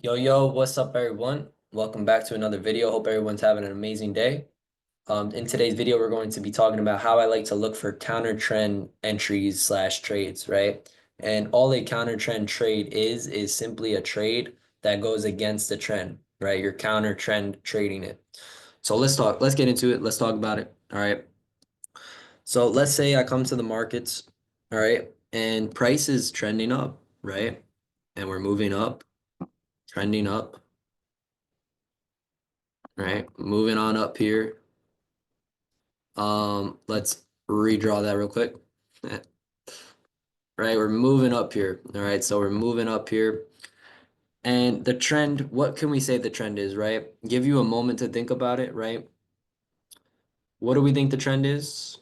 Yo, what's up, everyone? Welcome back to another video. Hope everyone's having an amazing day. In today's video, we're going to be talking about how I like to look for counter trend entries slash trades, right? And all a counter trend trade is simply a trade that goes against the trend, right? You're counter trend trading it. So let's get into it. Let's talk about it. All right. So let's say I come to the markets, all right, and price is trending up, right? And we're moving up, trending up. Right, moving on up here. Let's redraw that real quick. Right, we're moving up here. All right, so we're moving up here. And the trend, what can we say the trend is, right? Give you a moment to think about it, right? What do we think the trend is?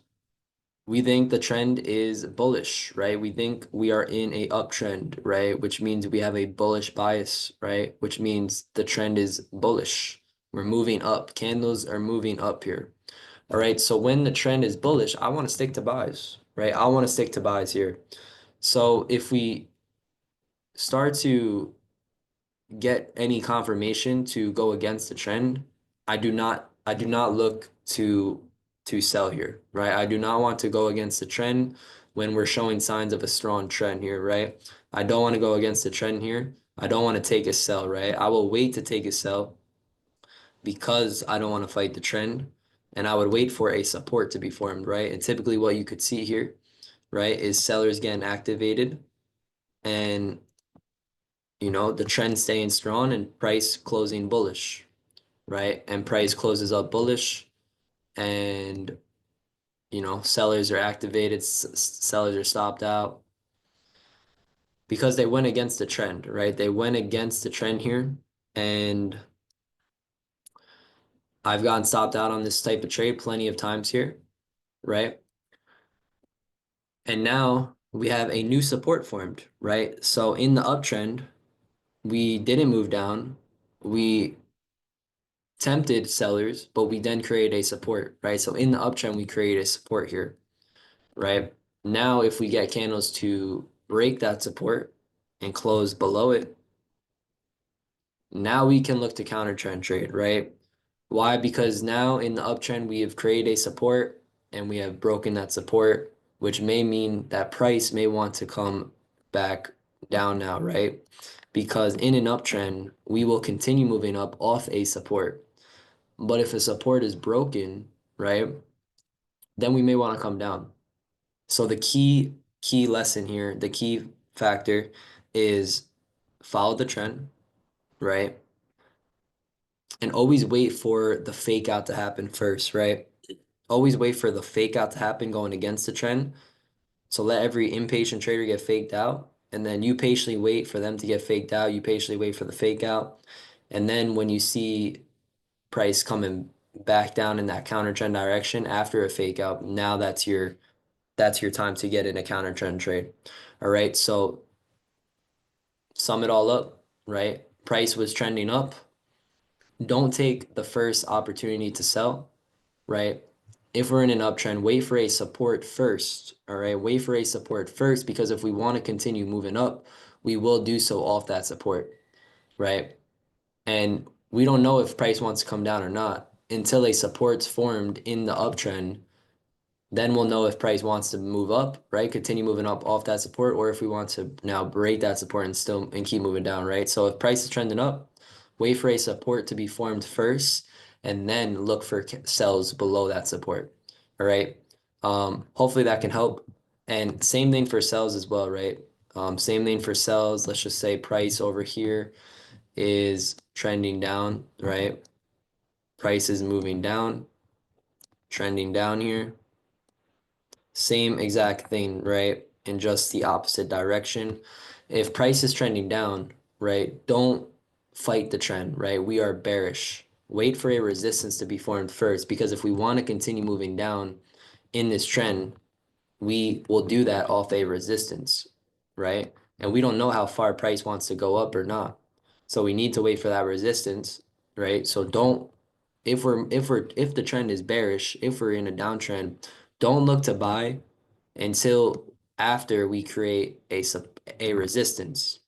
We think the trend is bullish, right? We think we are in a uptrend, right? Which means we have a bullish bias, right? Which means the trend is bullish. We're moving up. Candles are moving up here. All right, so when the trend is bullish, I want to stick to buys, right? I want to stick to buys here. So if we start to get any confirmation to go against the trend, I do not look to sell here, right? I do not want to go against the trend when we're showing signs of a strong trend here, right? I don't want to go against the trend here. I don't want to take a sell, right? I will wait to take a sell because I don't want to fight the trend and I would wait for a support to be formed, right? And typically what you could see here, right, is sellers getting activated and the trend staying strong and price closing bullish, right? And price closes up bullish and sellers are activated, sellers are stopped out because they went against the trend, right? They went against the trend here and I've gotten stopped out on this type of trade plenty of times here, right? And now we have a new support formed, right? So in the uptrend, we didn't move down. We tempted sellers, but we then created a support, right? So in the uptrend, we create a support here, right? Now, if we get candles to break that support and close below it, now we can look to counter trend trade, right? Why? Because now in the uptrend, we have created a support and we have broken that support, which may mean that price may want to come back down now, right? Because in an uptrend, we will continue moving up off a support. But if a support is broken, right, then we may want to come down. So the key lesson here, the key factor is follow the trend, right? And always wait for the fake out to happen first, right? Always wait for the fake out to happen going against the trend. So let every impatient trader get faked out. And then you patiently wait for them to get faked out. You patiently wait for the fake out. And then when you see price coming back down in that counter trend direction after a fake out, now that's your time to get in a counter trend trade. All right. So sum it all up, right? Price was trending up. Don't take the first opportunity to sell, right? If we're in an uptrend, wait for a support first. All right. Wait for a support first because if we want to continue moving up, we will do so off that support, right? And we don't know if price wants to come down or not until a support's formed in the uptrend. Then we'll know if price wants to move up, right? Continue moving up off that support, or if we want to now break that support and keep moving down, right? So if price is trending up, wait for a support to be formed first, and then look for sells below that support. All right. Hopefully that can help. And same thing for sells as well, right? Same thing for sells. Let's just say price over here is trending down, right? Price is moving down, trending down here. Same exact thing, right? In just the opposite direction. If price is trending down, right, don't fight the trend, right? We are bearish. Wait for a resistance to be formed first, because if we want to continue moving down in this trend, we will do that off a resistance, right? And we don't know how far price wants to go up or not. So we need to wait for that resistance, right? So don't if the trend is bearish, if we're in a downtrend, don't look to buy until after we create a resistance,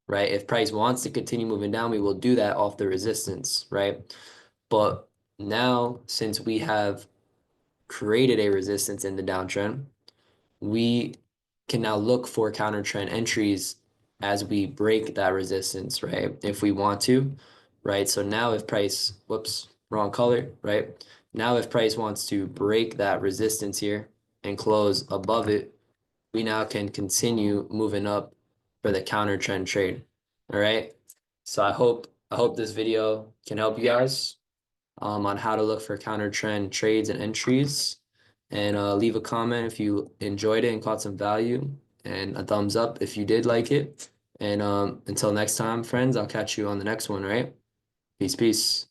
right? If price wants to continue moving down, we will do that off the resistance, right? But now, since we have created a resistance in the downtrend, we can now look for counter trend entries as we break that resistance, right? If we want to, right? So now if price, whoops, wrong color, right? Now if price wants to break that resistance here and close above it, we now can continue moving up for the counter trend trade. All right. So I hope this video can help you guys on how to look for counter trend trades and entries. And leave a comment if you enjoyed it and caught some value, and a thumbs up if you did like it. And until next time, friends, I'll catch you on the next one, right? Peace, peace.